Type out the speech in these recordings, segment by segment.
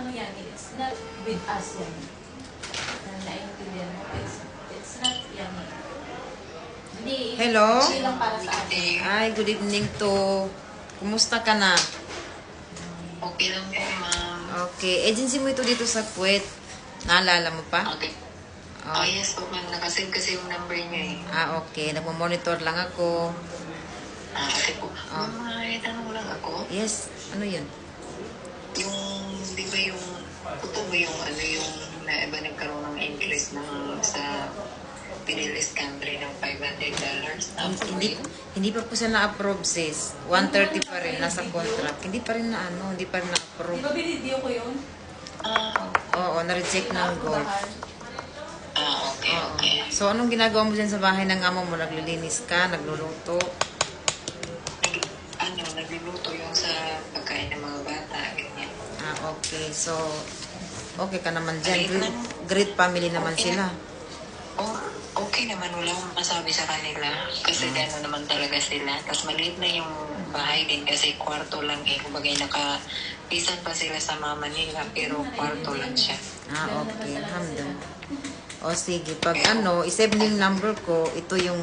ano yan, it's not with us yan. Naiintindihan mo. It's not yan. Hindi, Hello? hindi lang para sa atin. Ay, good evening to. Kumusta ka na? Okay lang po, ma'am. Okay. Agency mo ito dito sa Kuwait. Naalala mo pa? Okay. Oh. Yes po, ma'am. Nakasave kasi yung number niyo eh. Okay. Nagmamonitor lang ako. Okay po. Ma'am, may tanong lang ako. Yes. Ano yun? Yung, di ba yung, ito ba yung, ano yung, na iba nagkaroon ng increase ng sa Pinilis country ng $500? Hindi pa po siya na-approve, sis. 130 pa rin. Nasa contract. Hindi pa rin hindi pa rin Di na-approve. ba binidyo ko yun? Oo, na-reject ng gold. Okay, okay. So, anong ginagawa mo dyan sa bahay ng amo mo? Naglilinis ka? Nagluluto? Nagluluto yung sa pagkain ng mga bata, ganyan. Okay. So, okay ka naman dyan. Great family naman sila. Oh, okay naman, wala akong masabi sa kanila. Kasi gano'n naman talaga sila. Tapos maliit na yung bahay din kasi kwarto lang eh. Kumbaga nakapisan pa sila sa mama nila pero kwarto lang siya. Okay. Alhamdulillah. O sige, pag isave niyo yung number ko, ito yung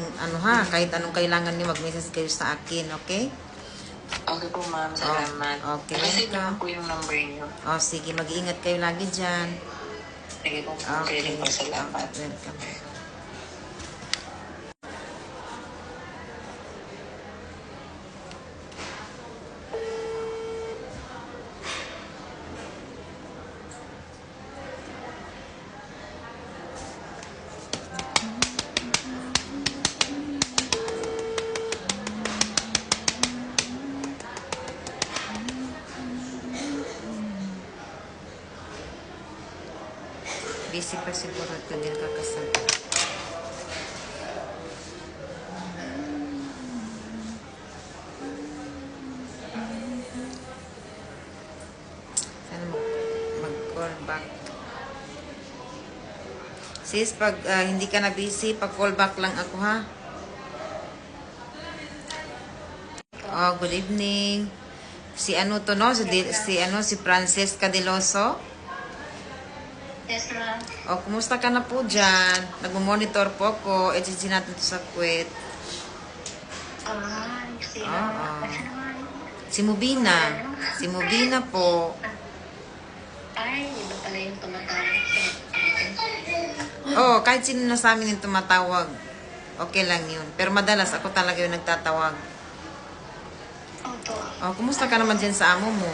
kahit anong kailangan niyo, mag-message kayo sa akin, okay? Okay po, ma'am. Salamat. Okay. Kasi naman po yung number niyo. O sige, mag-iingat kayo lagi dyan. Sige po, okay din po. Salamat. Welcome. Busy pa siguro at hindi nakakasagot. Sana mag-call back. Sis, pag hindi ka na busy, pag-call back lang ako, ha? Good evening. Si ano to, no? Si Frances Cadiloso? Yes, ma'am. Kumusta ka na po dyan? Nag-monitor po ako. Agency natin to sa Kuwait. Si Mubina. Si Mubina po. Ay, iba pala yung tumatawag. Kahit sino na sa amin yung tumatawag. Okay lang yun. Pero madalas ako talaga yung nagtatawag. Opo. Kumusta ka naman dyan sa amo mo?